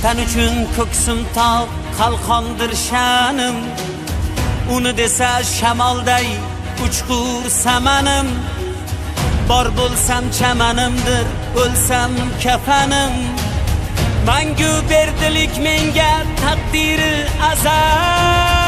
Vatan uchun ko'ksim tog' qalqondir sha'nim, uni desa shamolday uchqur samanim. Bor bo'lsam chamanimdir, o'lsam kafanim. Mangu berdilik menga taqdiri azal.